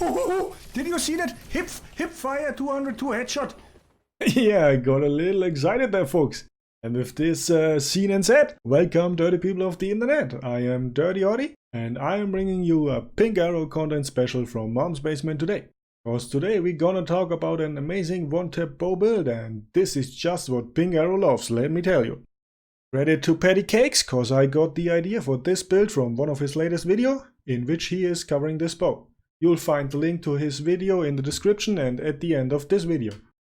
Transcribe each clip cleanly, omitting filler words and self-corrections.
Oh, did you see that? Hip fire 202 headshot. Yeah, I got a little excited there, folks. And with this scene and set, welcome dirty people of the internet. I am DirtyHotte and I am bringing you a Pink Arrow content special from Mom's Basement today. Because today we're gonna talk about an amazing one-tap bow build, and this is just what Pink Arrow loves, let me tell you. Credit to Patty Cakes, cause I got the idea for this build from one of his latest video, in which he is covering this bow. You'll find the link to his video in the description and at the end of this video.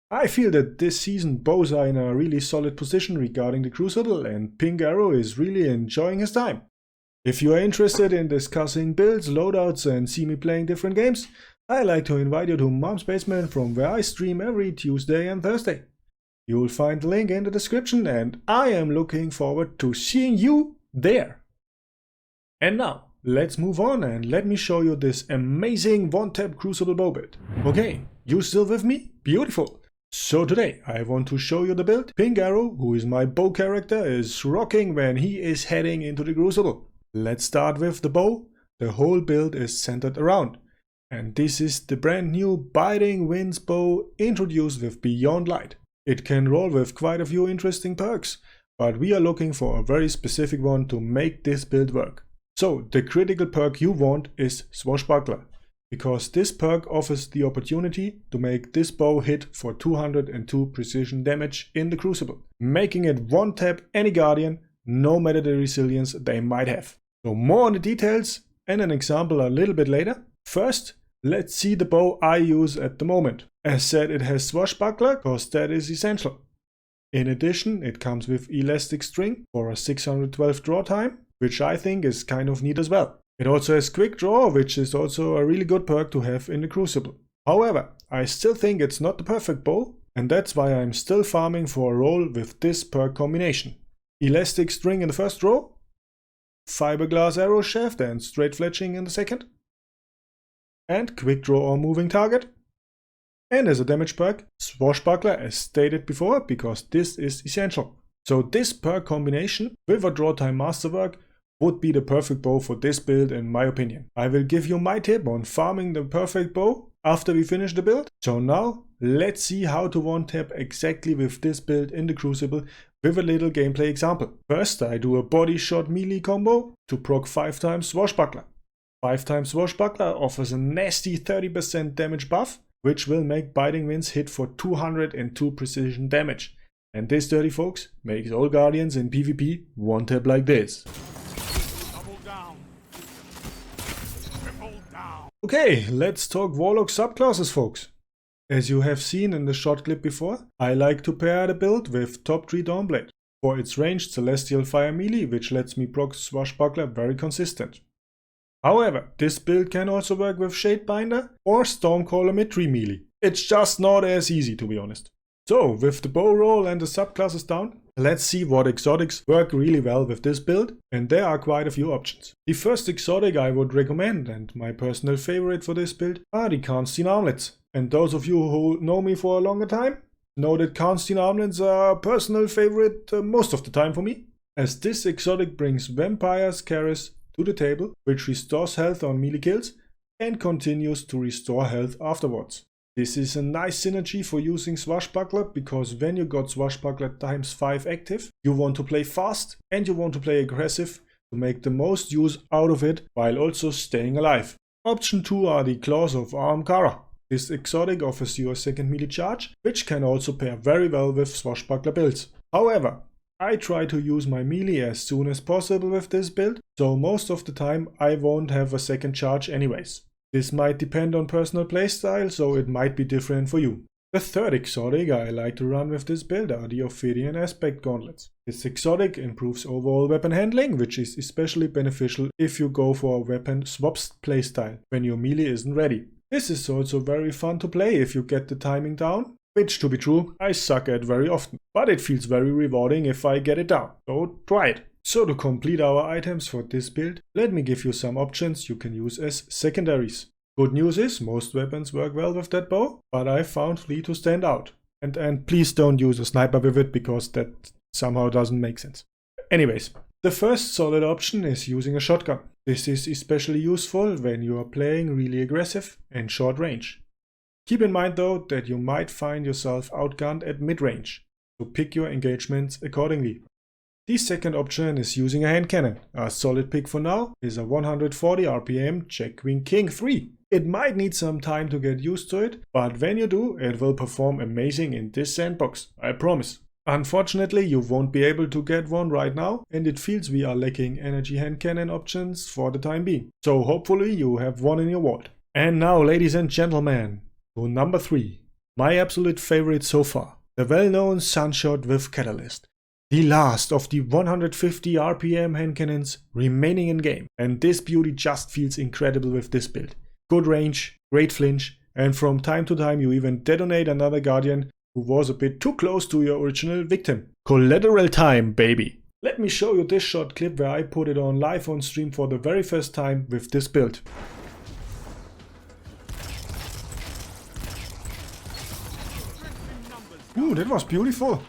I feel that this season bows are in a really solid position regarding the Crucible, and Pink Arrow is really enjoying his time. If you are interested in discussing builds, loadouts and see me playing different games, I like to invite you to Mom's Basement, from where I stream every Tuesday and Thursday. You will find the link in the description and I am looking forward to seeing you there. And now, let's move on and let me show you this amazing one-tap Crucible bow build. Okay, you still with me? Beautiful! So today I want to show you the build Pink Arrow, who is my bow character, is rocking when he is heading into the Crucible. Let's start with the bow. The whole build is centered around. And this is the brand new Biting Winds bow introduced with Beyond Light. It can roll with quite a few interesting perks, but we are looking for a very specific one to make this build work. So the critical perk you want is Swashbuckler, because this perk offers the opportunity to make this bow hit for 202 precision damage in the Crucible, making it one tap any guardian, no matter the resilience they might have. So more on the details and an example a little bit later. First, let's see the bow I use at the moment. As said, it has Swashbuckler, cause that is essential. In addition, it comes with Elastic String for a 612 draw time, which I think is kind of neat as well. It also has Quick Draw, which is also a really good perk to have in the Crucible. However, I still think it's not the perfect bow, and that's why I'm still farming for a roll with this perk combination. Elastic String in the first row, Fiberglass Arrow Shaft and Straight Fletching in the second, and Quick Draw or Moving Target. And as a damage perk, Swashbuckler as stated before, because this is essential. So this perk combination with a draw time masterwork would be the perfect bow for this build in my opinion. I will give you my tip on farming the perfect bow after we finish the build. So now let's see how to one tap exactly with this build in the Crucible with a little gameplay example. First, I do a body shot melee combo to proc 5 times Swashbuckler. 5 times Swashbuckler offers a nasty 30% damage buff, which will make Biting Winds hit for 202 precision damage. And this, dirty folks, makes all guardians in PvP one tap like this. Double down. Triple down. Okay, let's talk Warlock subclasses, folks. As you have seen in the short clip before, I like to pair the build with Top 3 Dawnblade for its ranged Celestial Fire melee, which lets me proc Swashbuckler very consistent. However, this build can also work with Shadebinder or Stormcaller mid-3 melee. It's just not as easy, to be honest. So, with the bow roll and the subclasses down, let's see what exotics work really well with this build, and there are quite a few options. The first exotic I would recommend, and my personal favorite for this build, are the Karnstein Armlets. And those of you who know me for a longer time know that Karnstein Armlets are a personal favorite most of the time for me, as this exotic brings Vampire Scaris to the table, which restores health on melee kills and continues to restore health afterwards. This is a nice synergy for using Swashbuckler, because when you got Swashbuckler times 5 active, you want to play fast and you want to play aggressive to make the most use out of it while also staying alive. Option 2 are the Claws of Ahamkara. This exotic offers you a second melee charge, which can also pair very well with Swashbuckler builds. However, I try to use my melee as soon as possible with this build, so most of the time I won't have a second charge anyways. This might depend on personal playstyle, so it might be different for you. The third exotic I like to run with this build are the Ophidian Aspect Gauntlets. This exotic improves overall weapon handling, which is especially beneficial if you go for a weapon swaps playstyle when your melee isn't ready. This is also very fun to play if you get the timing down, which, to be true, I suck at very often, but it feels very rewarding if I get it down, so try it. So to complete our items for this build, let me give you some options you can use as secondaries. Good news is, most weapons work well with that bow, but I found 3 to stand out. And please don't use a sniper with it, because that somehow doesn't make sense. Anyways, the first solid option is using a shotgun. This is especially useful when you are playing really aggressive and short range. Keep in mind though that you might find yourself outgunned at mid-range, so pick your engagements accordingly. The second option is using a hand cannon. A solid pick for now is a 140 RPM Jack Queen King 3. It might need some time to get used to it, but when you do, it will perform amazing in this sandbox, I promise. Unfortunately, you won't be able to get one right now, and it feels we are lacking energy hand cannon options for the time being. So hopefully you have one in your vault. And now, ladies and gentlemen, to number 3. My absolute favorite so far. The well-known Sunshot with Catalyst. The last of the 150 RPM hand cannons remaining in game. And this beauty just feels incredible with this build. Good range, great flinch, and from time to time you even detonate another Guardian who was a bit too close to your original victim. Collateral time, baby! Let me show you this short clip where I put it on live on stream for the very first time with this build. Ooh, that was beautiful.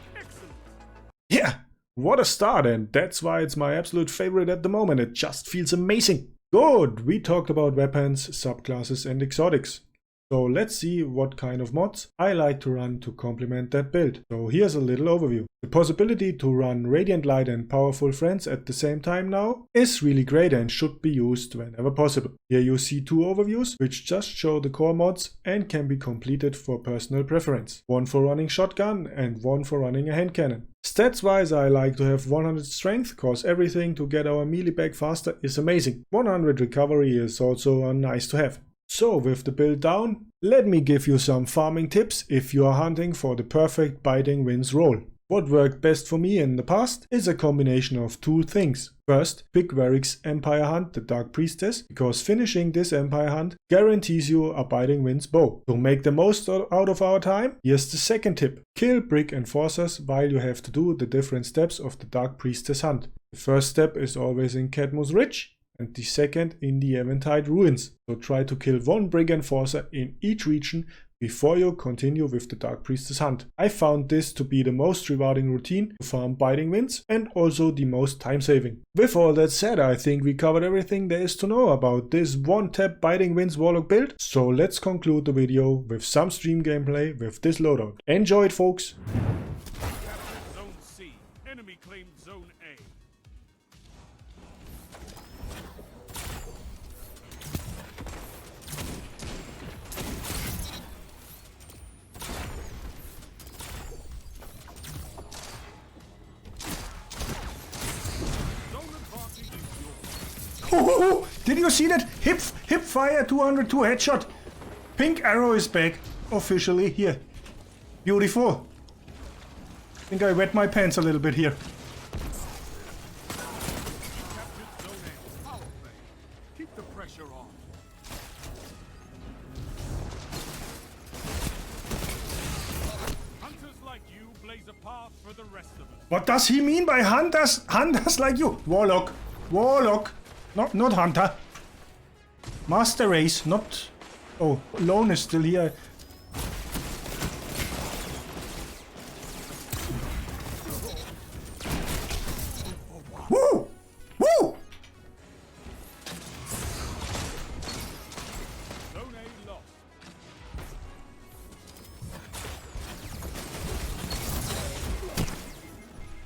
Yeah, what a start, and that's why it's my absolute favorite at the moment. It just feels amazing. Good, we talked about weapons, subclasses and exotics. So let's see what kind of mods I like to run to complement that build. So here's a little overview. The possibility to run Radiant Light and Powerful Friends at the same time now is really great and should be used whenever possible. Here you see 2 overviews which just show the core mods and can be completed for personal preference. One for running shotgun and one for running a hand cannon. Stats wise I like to have 100 strength cause everything to get our melee back faster is amazing. 100 recovery is also nice to have. So with the build down, let me give you some farming tips if you are hunting for the perfect biting wins role. What worked best for me in the past is a combination of 2 things. First, pick Varric's Empire Hunt, the Dark Priestess, because finishing this Empire Hunt guarantees you a biting wins bow. To make the most out of our time, here's the second tip. Kill Brick Enforcers while you have to do the different steps of the Dark Priestess Hunt. The first step is always in Cadmus Ridge, and the second in the Eventide Ruins. So try to kill 1 Brick Enforcer in each region before you continue with the Dark Priestess Hunt. I found this to be the most rewarding routine to farm biting wins and also the most time saving. With all that said, I think we covered everything there is to know about this one-tap biting wins Warlock build. So let's conclude the video with some stream gameplay with this loadout. Enjoy it, folks! Zone C. Enemy claimed Zone A. Oh, did you see that? Hip fire 202 headshot. Pink arrow is back. Officially here. Beautiful. I think I wet my pants a little bit here. Captured Zone A. Power play. Keep the pressure on. Hunters like you blaze a path for the rest of us. What does he mean by hunters? Hunters like you. Warlock. Warlock. Not hunter. Master race, not... Oh, Lone is still here. Woo! Woo! Zone A lost.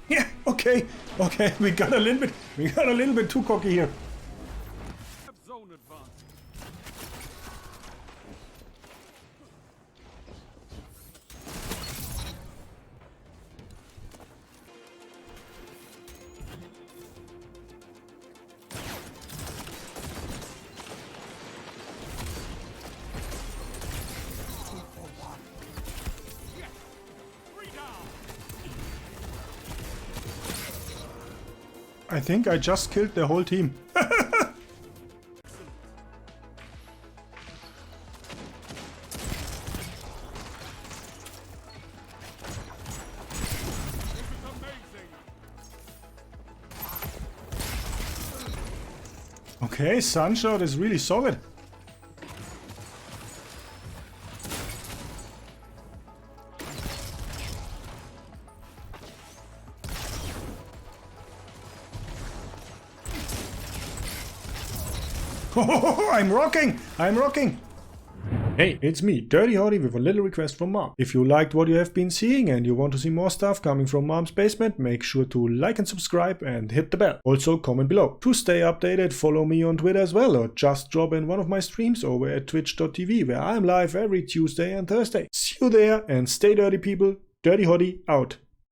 Yeah, okay. Okay, we got a little bit too cocky here. Have zone advanced. Yes. 3 down. I think I just killed the whole team. This is amazing. Okay, Sunshot is really solid. Oh, I'm rocking! I'm rocking! Hey, it's me, DirtyHotte, with a little request from Mom. If you liked what you have been seeing and you want to see more stuff coming from Mom's basement, make sure to like and subscribe and hit the bell. Also, comment below. To stay updated, follow me on Twitter as well, or just drop in one of my streams over at twitch.tv, where I'm live every Tuesday and Thursday. See you there and stay dirty, people. DirtyHotte out.